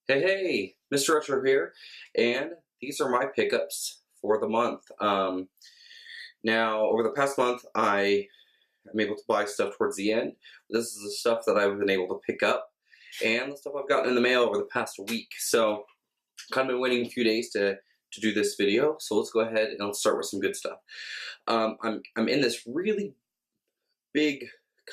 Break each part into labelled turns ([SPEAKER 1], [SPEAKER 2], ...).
[SPEAKER 1] Hey, Mr. Retro here, and these are my pickups for the month. Now, over the past month, I am able to buy stuff towards the end. This is the stuff that I've been able to pick up, and the stuff I've gotten in the mail over the past week. So, kind of been waiting a few days to do this video. So let's go ahead and let's start with some good stuff. I'm in this really big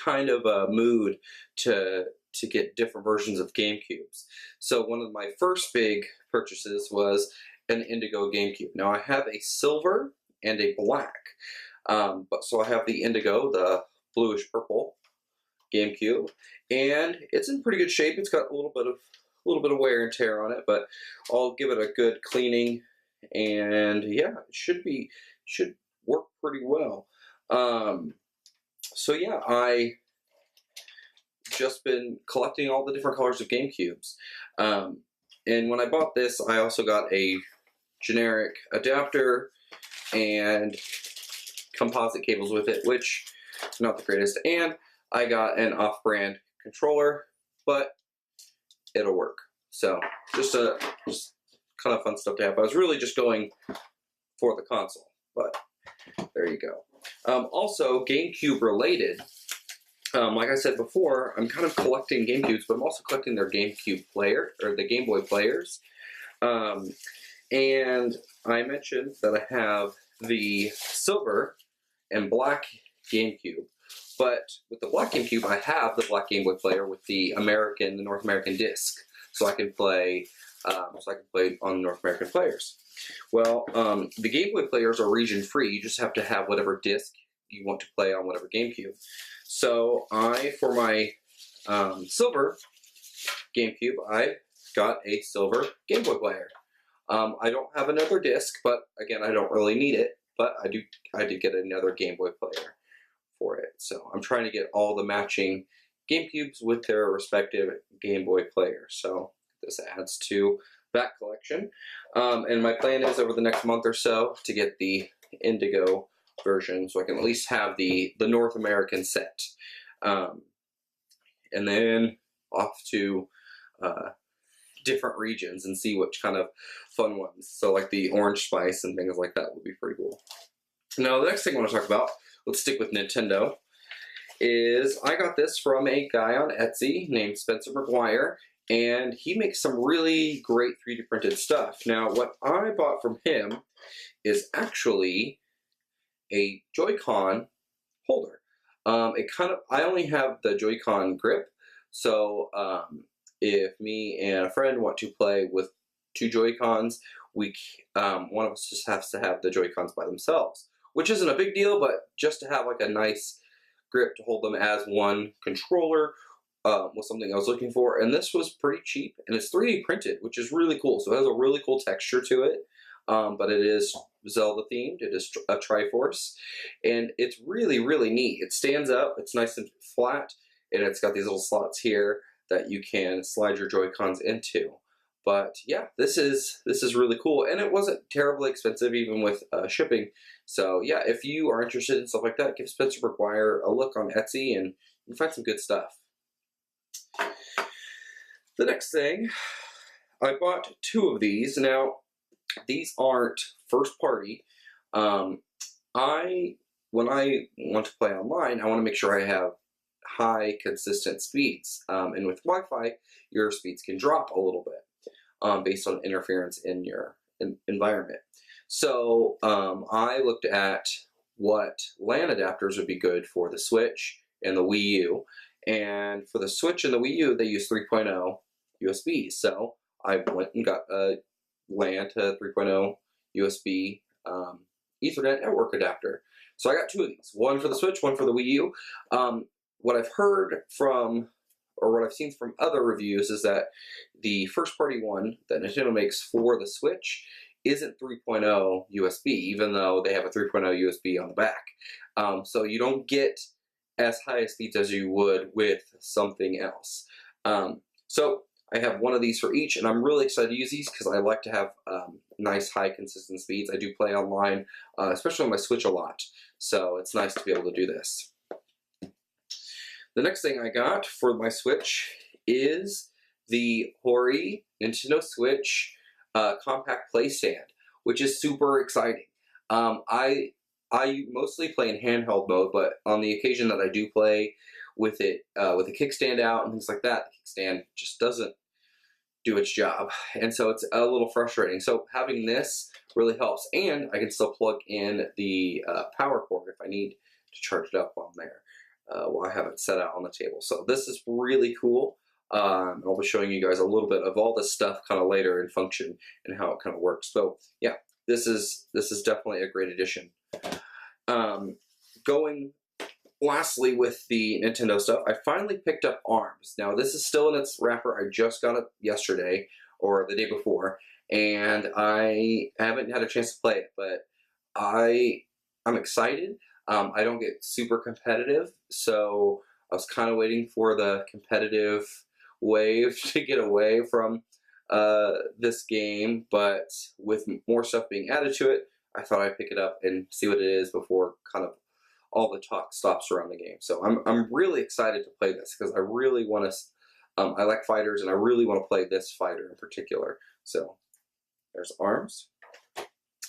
[SPEAKER 1] kind of mood to get different versions of GameCubes. So one of my first big purchases was an Indigo GameCube. Now I have a silver and a black, but so I have the Indigo, the bluish purple GameCube, and it's in pretty good shape. It's got a little bit of wear and tear on it, but I'll give it a good cleaning, and yeah, it should work pretty well. So yeah, I just been collecting all the different colors of GameCubes. And when I bought this, I also got a generic adapter and composite cables with it, which is not the greatest. And I got an off-brand controller, but it'll work. So just kind of fun stuff to have. I was really just going for the console, but there you go. Also, GameCube related. Like I said before, I'm kind of collecting GameCubes, but I'm also collecting their GameCube player, or the Game Boy players. And I mentioned that I have the silver and black GameCube. But with the black GameCube, I have the black Game Boy player with the North American disc. So I can play, on North American players. Well, the Game Boy players are region free. You just have to have whatever disc you want to play on whatever GameCube. So for my silver GameCube, I got a silver Game Boy player. I don't have another disc, but again, I don't really need it. But I did get another Game Boy player for it. So I'm trying to get all the matching GameCubes with their respective Game Boy players. So this adds to that collection. And my plan is over the next month or so to get the Indigo version, so I can at least have the North American set, and then off to different regions and see which kind of fun ones. So like the orange spice and things like that would be pretty cool. Now the next thing I want to talk about, let's stick with Nintendo, is I got this from a guy on Etsy named Spencer McGuire, and he makes some really great 3D printed stuff. Now what I bought from him is actually a Joy-Con holder. I only have the Joy-Con grip, so if me and a friend want to play with two Joy-Cons, one of us just has to have the Joy-Cons by themselves, which isn't a big deal, but just to have like a nice grip to hold them as one controller was something I was looking for, and this was pretty cheap, and it's 3D printed, which is really cool, so it has a really cool texture to it. But it is Zelda themed. It is a Triforce, and it's really, really neat. It stands up, it's nice and flat, and it's got these little slots here that you can slide your Joy-Cons into. But yeah, this is really cool, and it wasn't terribly expensive even with shipping. So yeah, if you are interested in stuff like that, give Spencer McGuire a look on Etsy, and you can find some good stuff. The next thing, I bought two of these. Now, these aren't first party. When I want to play online, I want to make sure I have high consistent speeds. And with Wi-Fi, your speeds can drop a little bit based on interference in your environment. So I looked at what LAN adapters would be good for the Switch and the Wii U. And for the Switch and the Wii U, they use 3.0 USB. So I went and got a LAN to 3.0 USB Ethernet network adapter. So I got two of these, one for the Switch, one for the Wii U. What I've heard from, or what I've seen from other reviews, is that the first party one that Nintendo makes for the Switch isn't 3.0 USB, even though they have a 3.0 USB on the back. So you don't get as high speeds as you would with something else. So I have one of these for each, and I'm really excited to use these because I like to have nice, high, consistent speeds. I do play online, especially on my Switch a lot, so it's nice to be able to do this. The next thing I got for my Switch is the Hori Nintendo Switch compact play stand, which is super exciting. I mostly play in handheld mode, but on the occasion that I do play with it with a kickstand out and things like that, the kickstand just doesn't do its job, and so it's a little frustrating. So having this really helps, and I can still plug in the power cord if I need to charge it up while I'm there, while I have it set out on the table. So this is really cool. I'll be showing you guys a little bit of all this stuff kind of later in function and how it kind of works. So yeah, this is definitely a great addition. Going lastly with the Nintendo stuff, I finally picked up ARMS. Now this is still in its wrapper. I just got it yesterday or the day before, and I haven't had a chance to play it, but I'm excited. I don't get super competitive, so I was kind of waiting for the competitive wave to get away from this game, but with more stuff being added to it, I thought I'd pick it up and see what it is before kind of all the talk stops around the game. So I'm really excited to play this because I really want to. I like fighters, and I really want to play this fighter in particular. So there's ARMS,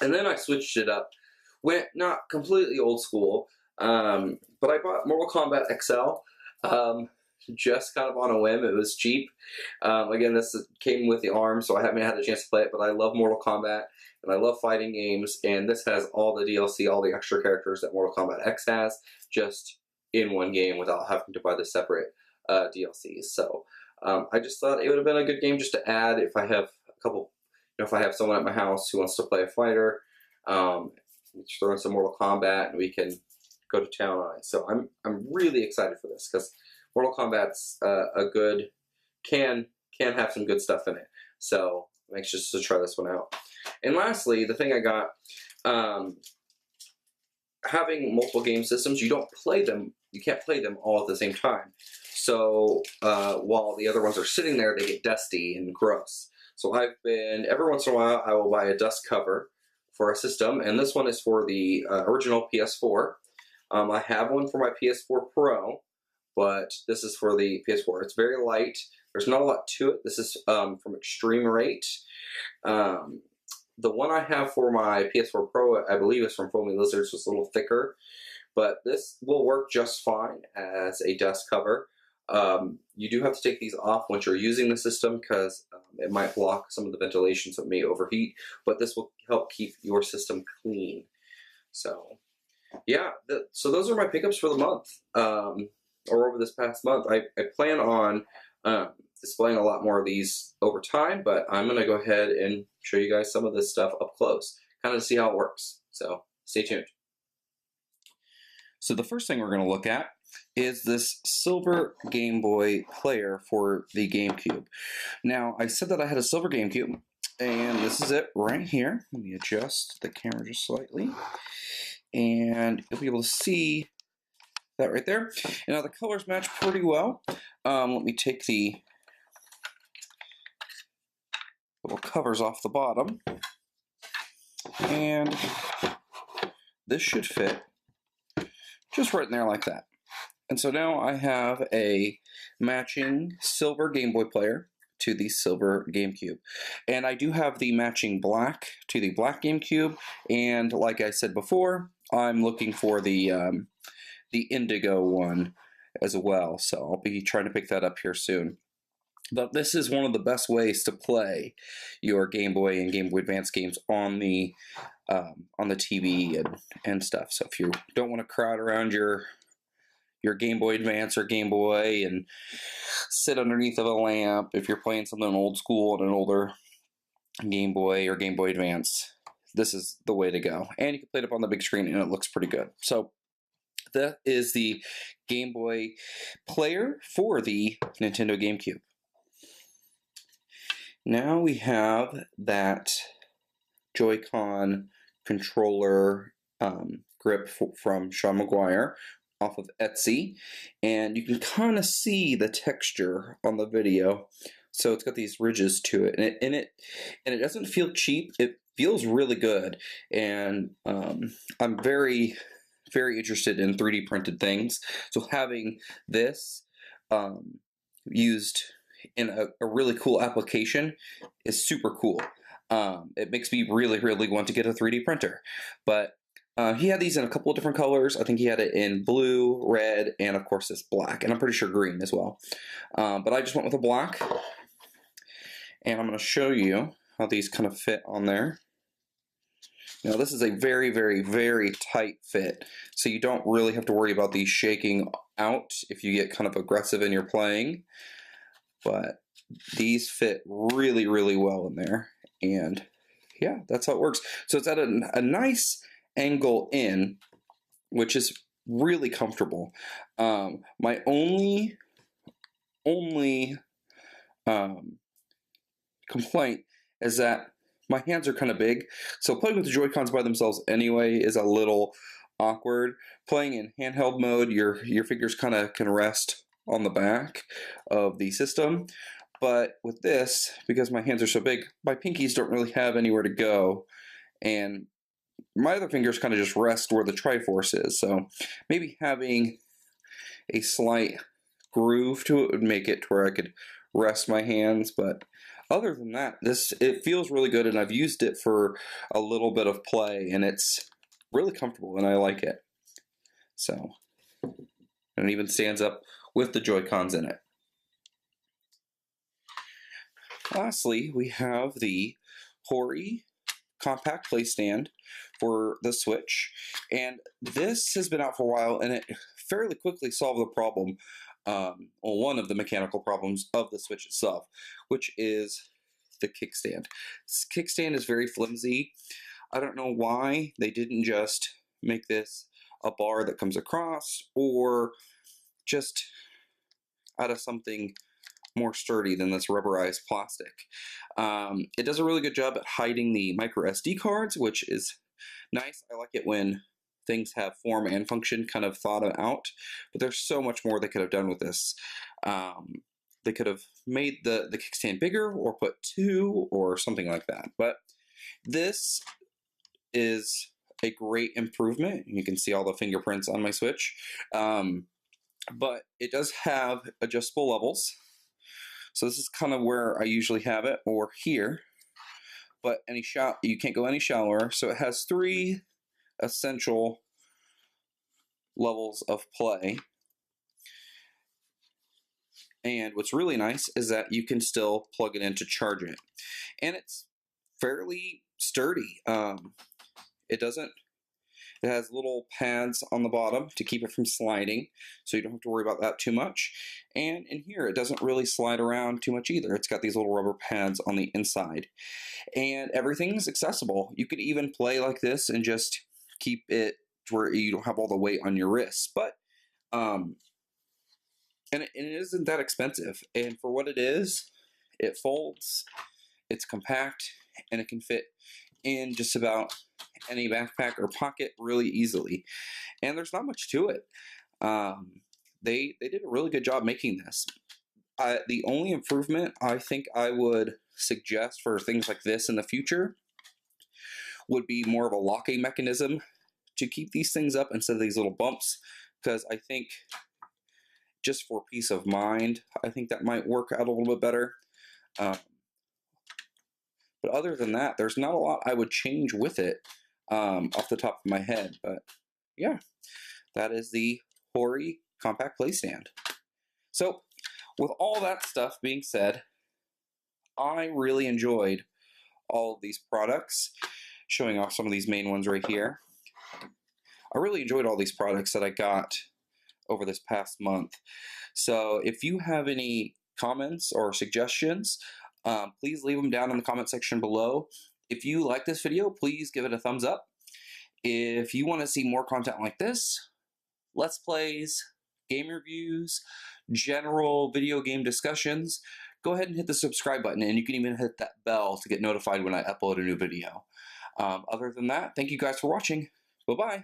[SPEAKER 1] and then I switched it up. Went not completely old school, but I bought Mortal Kombat XL. Just kind of on a whim. It was cheap. Again, this came with the ARMS, so I haven't had a chance to play it, but I love Mortal Kombat, and I love fighting games, and this has all the DLC, all the extra characters that Mortal Kombat X has, just in one game without having to buy the separate DLCs. So I just thought it would have been a good game just to add if I have a couple, if I have someone at my house who wants to play a fighter, just throw in some Mortal Kombat, and we can go to town on it. So I'm really excited for this because Mortal Kombat's a good, can have some good stuff in it. So I'm anxious to try this one out. And lastly, the thing I got, having multiple game systems, you can't play them all at the same time. So while the other ones are sitting there, they get dusty and gross. So every once in a while, I will buy a dust cover for a system, and this one is for the original PS4. I have one for my PS4 Pro, but this is for the PS4. It's very light. There's not a lot to it. This is from Extreme Rate. The one I have for my PS4 Pro, I believe, is from Foamy Lizards. So it's a little thicker, but this will work just fine as a dust cover. You do have to take these off once you're using the system because it might block some of the ventilation, so it may overheat, but this will help keep your system clean. So yeah, so those are my pickups for the month. Or over this past month. I plan on displaying a lot more of these over time, but I'm going to go ahead and show you guys some of this stuff up close, kind of to see how it works. So stay tuned. So the first thing we're going to look at is this silver Game Boy player for the GameCube. Now, I said that I had a silver GameCube, and this is it right here. Let me adjust the camera just slightly, and you'll be able to see that right there. And now the colors match pretty well. Let me take the little covers off the bottom, and this should fit just right in there like that. And so now I have a matching silver Game Boy player to the silver GameCube. And I do have the matching black to the black GameCube, and like I said before, I'm looking for the indigo one as well, so I'll be trying to pick that up here soon. But this is one of the best ways to play your Game Boy and Game Boy Advance games on the TV and stuff. So if you don't want to crowd around your Game Boy Advance or Game Boy and sit underneath of a lamp, if you're playing something old school on an older Game Boy or Game Boy Advance, this is the way to go. And you can play it up on the big screen, and it looks pretty good. So that is the Game Boy player for the Nintendo GameCube. Now we have that Joy-Con controller grip from Sean Maguire off of Etsy, and you can kind of see the texture on the video. So it's got these ridges to it, and it doesn't feel cheap. It feels really good, and I'm very interested in 3D printed things. So having this used in a really cool application is super cool. It makes me really, really want to get a 3D printer. But he had these in a couple of different colors. I think he had it in blue, red, and of course this black. And I'm pretty sure green as well. But I just went with a black. And I'm going to show you how these kind of fit on there. Now this is a very, very, very tight fit, so you don't really have to worry about these shaking out if you get kind of aggressive in your playing. But these fit really, really well in there, and yeah, that's how it works. So it's at a nice angle in, which is really comfortable. My only complaint is that my hands are kind of big, so playing with the Joy-Cons by themselves anyway is a little awkward. Playing in handheld mode, your fingers kind of can rest on the back of the system, but with this, because my hands are so big, my pinkies don't really have anywhere to go, and my other fingers kind of just rest where the Triforce is, so maybe having a slight groove to it would make it to where I could rest my hands, but other than that, it feels really good, and I've used it for a little bit of play, and it's really comfortable, and I like it. So, and it even stands up with the Joy-Cons in it. Lastly, we have the Hori compact play stand for the Switch, and this has been out for a while, and it fairly quickly solved the problem. One of the mechanical problems of the Switch itself, which is the kickstand. This kickstand is very flimsy. I don't know why they didn't just make this a bar that comes across, or just out of something more sturdy than this rubberized plastic. It does a really good job at hiding the micro SD cards, which is nice. I like it when things have form and function kind of thought out, but there's so much more they could have done with this. They could have made the kickstand bigger, or put two, or something like that. But this is a great improvement. You can see all the fingerprints on my Switch. But it does have adjustable levels. So this is kind of where I usually have it, or here. But you can't go any shallower. So it has 3 essential levels of play. And what's really nice is that you can still plug it in to charge it. And it's fairly sturdy. It has little pads on the bottom to keep it from sliding, so you don't have to worry about that too much. And in here, it doesn't really slide around too much either. It's got these little rubber pads on the inside. And everything's accessible. You could even play like this and just keep it to where you don't have all the weight on your wrists. But, and it isn't that expensive. And for what it is, it folds, it's compact, and it can fit in just about any backpack or pocket really easily. And there's not much to it. They did a really good job making this. The only improvement I think I would suggest for things like this in the future would be more of a locking mechanism to keep these things up instead of these little bumps, because I think just for peace of mind, I think that might work out a little bit better. But other than that, there's not a lot I would change with it off the top of my head. But yeah, that is the Hori compact play stand. So with all that stuff being said, I really enjoyed all of these products, showing off some of these main ones right here. I really enjoyed all these products that I got over this past month. So if you have any comments or suggestions, please leave them down in the comment section below. If you like this video, please give it a thumbs up. If you want to see more content like this, Let's Plays, game reviews, general video game discussions, go ahead and hit the subscribe button, and you can even hit that bell to get notified when I upload a new video. Other than that, thank you guys for watching. Bye-bye.